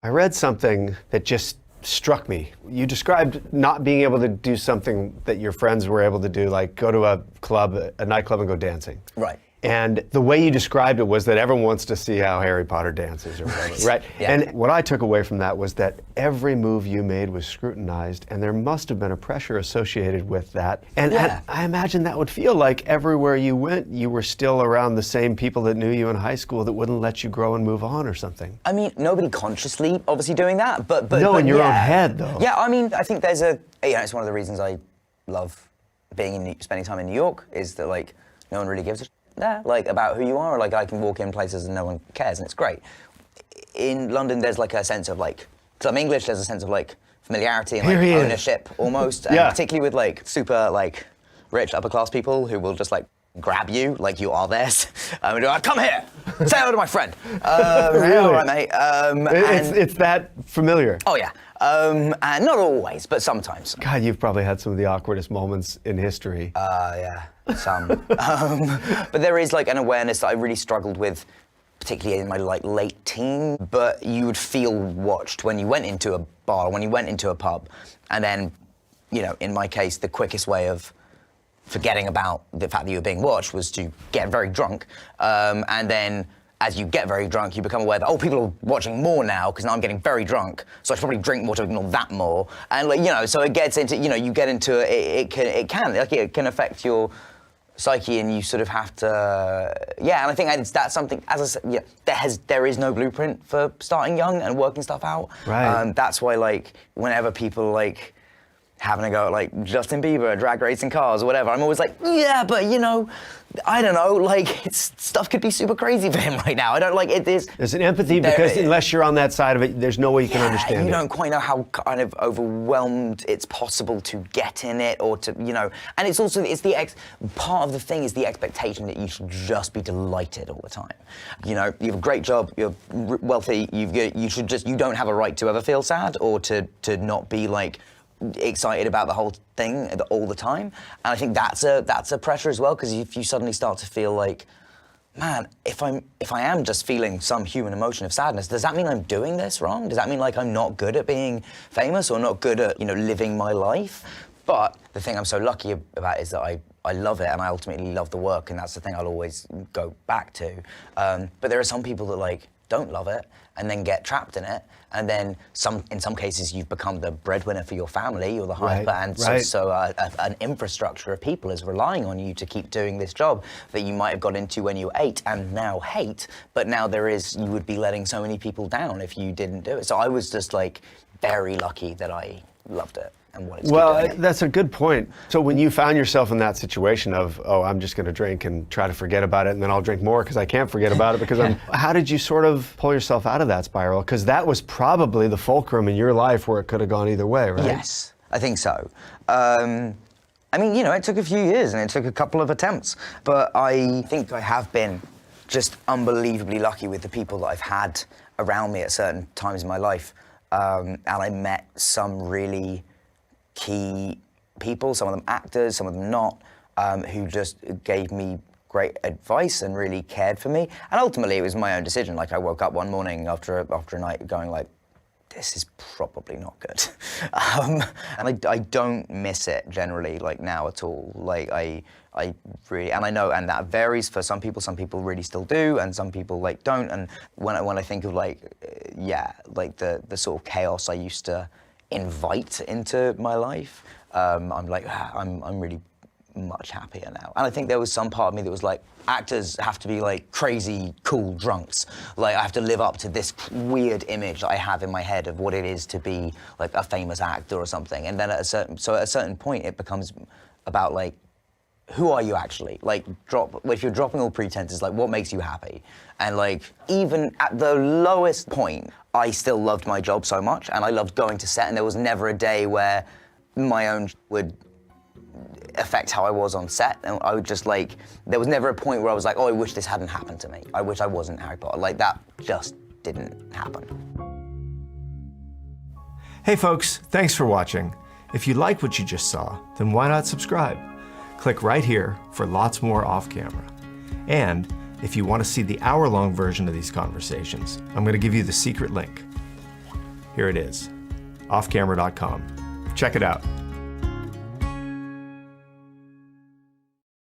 I read something that just struck me. You described not being able to do something that your friends were able to do, like go to a club, a nightclub and go dancing. Right. And the way you described it was that everyone wants to see how Harry Potter dances or whatever, right? Yeah. And what I took away from that was that every move you made was scrutinized, and there must have been a pressure associated with that. And I imagine that would feel like everywhere you went, you were still around the same people that knew you in high school that wouldn't let you grow and move on or something. I mean, nobody consciously obviously doing that, but no, in your own head, though. Yeah, I mean, I think there's it's one of the reasons I love spending time in New York, is that, like, no one really gives a like about who you are. Like, I can walk in places and no one cares, and it's great. In London, there's like a sense of, like, because I'm English, there's a sense of like familiarity and like ownership almost, and particularly with like super like rich upper class people who will just like grab you like you are theirs and go, come here, say hello to my friend. Really? All right, mate. It's that familiar. Oh yeah, and not always, but sometimes. God, you've probably had some of the awkwardest moments in history. Yeah, some. But there is like an awareness that I really struggled with, particularly in my like late teen. But you would feel watched when you went into a bar, when you went into a pub, and then, you know, in my case, the quickest way of forgetting about the fact that you were being watched was to get very drunk, and then as you get very drunk, you become aware that, oh, people are watching more now because now I'm getting very drunk, so I should probably drink more to ignore that more. And like, you know, so it gets into, you know, you get into it can affect your psyche, and you sort of have to, and I think that's something, as I said, there is no blueprint for starting young and working stuff out. Right. That's why, like, whenever people like having a go at like Justin Bieber, drag racing cars or whatever, I'm always like, yeah, but you know, I don't know, like, stuff could be super crazy for him right now. I don't like it. There's an empathy because unless you're on that side of it, there's no way you can understand it. You don't quite know how kind of overwhelmed it's possible to get in it, or to, you know, and it's also, part of the thing is the expectation that you should just be delighted all the time. You know, you have a great job, you're wealthy, you don't have a right to ever feel sad or to not be like excited about the whole thing all the time. And I think that's a pressure as well, because if you suddenly start to feel like, man, if I am just feeling some human emotion of sadness, does that mean I'm doing this wrong? Does that mean like I'm not good at being famous or not good at, you know, living my life? But the thing I'm so lucky about is that I love it, and I ultimately love the work, and that's the thing I'll always go back to. But there are some people that like don't love it and then get trapped in it, and then in some cases you've become the breadwinner for your family, you're the hyper, and so an infrastructure of people is relying on you to keep doing this job that you might have got into when you were 8 and now hate, but now you would be letting so many people down if you didn't do it. So I was just like very lucky that I loved it. Well, that's a good point. So when you found yourself in that situation of, oh, I'm just going to drink and try to forget about it, and then I'll drink more because I can't forget about it because how did you sort of pull yourself out of that spiral? Because that was probably the fulcrum in your life where it could have gone either way, right? Yes, I think so. I mean, you know, it took a few years and it took a couple of attempts, but I think I have been just unbelievably lucky with the people that I've had around me at certain times in my life. And I met some really key people, some of them actors, some of them not, who just gave me great advice and really cared for me. And ultimately it was my own decision. Like, I woke up one morning after a night going like, this is probably not good. And I don't miss it generally, like, now at all. Like, I really, and I know, and that varies for some people really still do, and some people like don't. And when I think of like, like the sort of chaos I used to invite into my life, I'm like, I'm really much happier now. And I think there was some part of me that was like, actors have to be like crazy cool drunks. Like, I have to live up to this weird image that I have in my head of what it is to be like a famous actor or something. And then at a certain point it becomes about like, who are you actually? Like, if you're dropping all pretenses, like, what makes you happy? And like, even at the lowest point, I still loved my job so much, and I loved going to set, and there was never a day where my own would affect how I was on set. And I would just like, there was never a point where I was like, oh, I wish this hadn't happened to me. I wish I wasn't Harry Potter. Like, that just didn't happen. Hey folks, thanks for watching. If you like what you just saw, then why not subscribe? Click right here for lots more off camera. And if you want to see the hour-long version of these conversations, I'm going to give you the secret link. Here it is, offcamera.com. Check it out.